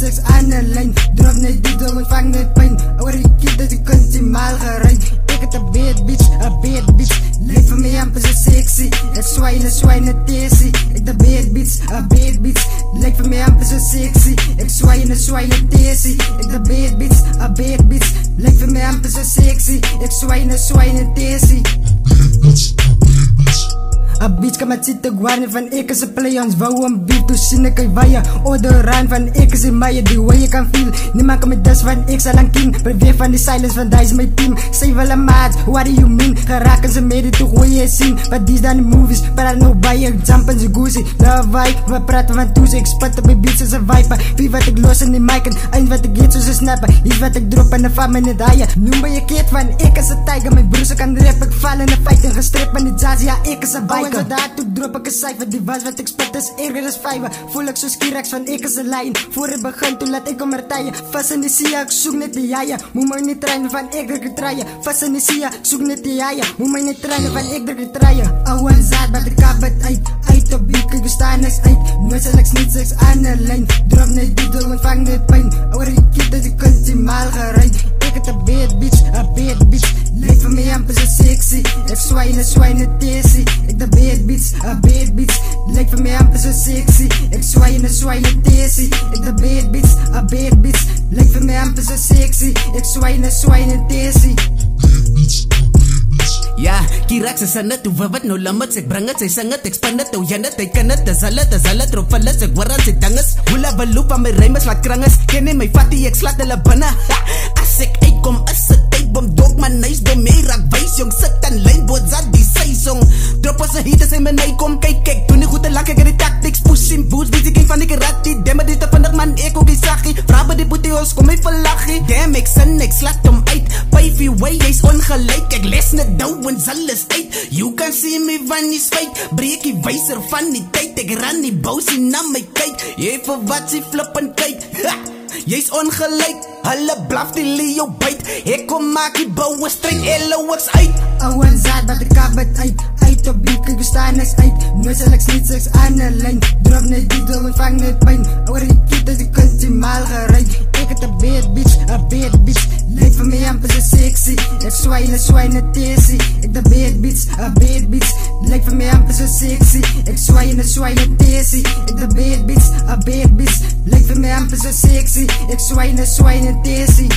seks aan 'n lyn. Drop net die ding en vang net pyn. Oor die kind dat ek kunt die maal gerein. Ek het 'n bad bitch. Lyk vir my amper so sexy. Ek swai net teesie. Ek 'n bad bitch. Lyk vir my amper so sexy. Ek swai net teesie. Ek 'n bad bitch. Lyk vir my amper so sexy. Ek swai net teesie. A bitch kan met zitten guarden van ik is een play ons wou een beat to zien ik vaya odoraan van ik is in mij the way je kan feel niemand kan met das van ik zal lang king beweeg van die silence van die is mijn team say wel een maat what do you mean geraken ze mede toch hoe je zien but these dan the movies but I know bij je jump en ze goosey love vibe we praten van toes ik spat op mijn beats als een viper wie wat ik los in die mic en eind wat ik eet zoals een snapper iets wat ik drop en de fam in het haaien noem bij je kid van ik is een tiger mijn broers kan rap ik val in de fight en gestrip in de jazz ja ik is een biker Daartoe drop ik een cijfer, die was wat ik spot is erger is 5. Voel ik zo skirax van ik is een lijn. Voor het begin, toen laat ik om ertijen. Vast in die sia, ik zoek net die jaaien. Moet mij niet trainen van ik druk het draaien. Vast in die sia, ik zoek net die jaaien. Moet mij niet trainen van ik druk het draaien. Ouwe zaad, maar de kabet uit op beat, kijk we staan eens uit. Nooit zal ik niet seks aan de lijn. Drop net die ding en vang net pijn. Ouwe die kind dat je kunt die maal gereid. Ik het een bad bitch. Lijkt voor mij amper zo sexy. Ik swai net teesie. Ik de bad bitch. Lijkt voor mij amper zo sexy. Ik swai net teesie. Ik de bad bitch. Lijkt voor mij amper zo sexy. Ik swai net teesie. Ja, kiraak se sanne toe wat nou limits ek bring dit sy sing dit ek spin dit ou jy net hy kan dit dis hulle trop hulle se hoor aan sy dinges hoe hulle loop aan my rymes wat kringes ken nie my fatty ek slat hulle binne as ek uitkom is dit tydbom dog man nice dom meer raak wys jong sit en lyn boot zat die season drop as 'n hit as hy my nei kom kyk doen nie goed te lak ek het die tactics push him boost wie ek van die karate dem dit te vinnig man ek ook die saggie vra by die boetie kom my verlaggie damn ek sin ek slat hom uit baby way jy's ongelyk ek les net dou en alles uit. You can see me van die spijt. Breek die wijzer van die tijd. Ek ran die bousie na my kyk. Jy vir wat sy flip en kyk. Jy's ongelijk. Hulle blaf die Leo byt. Ek kom maak die bouwe strijd. LOX uit. Ouwe zaad wat de kabet uit op beat, kijk we staan eens uit. Nooit zal ik niet seks aan de lijn. Drop net die ding en vang net pijn. Ouwe die kind dat je kunt die maal gereid. Ik het een bad bitch. Lijkt voor mij amper zo sexy. Ik swai net teesie. Ik de bad bitch. Lijkt voor mij amper zo sexy. Ik swai net teesie. Ik de bad bitch. Lijkt voor mij amper zo sexy. Ik swai net teesie.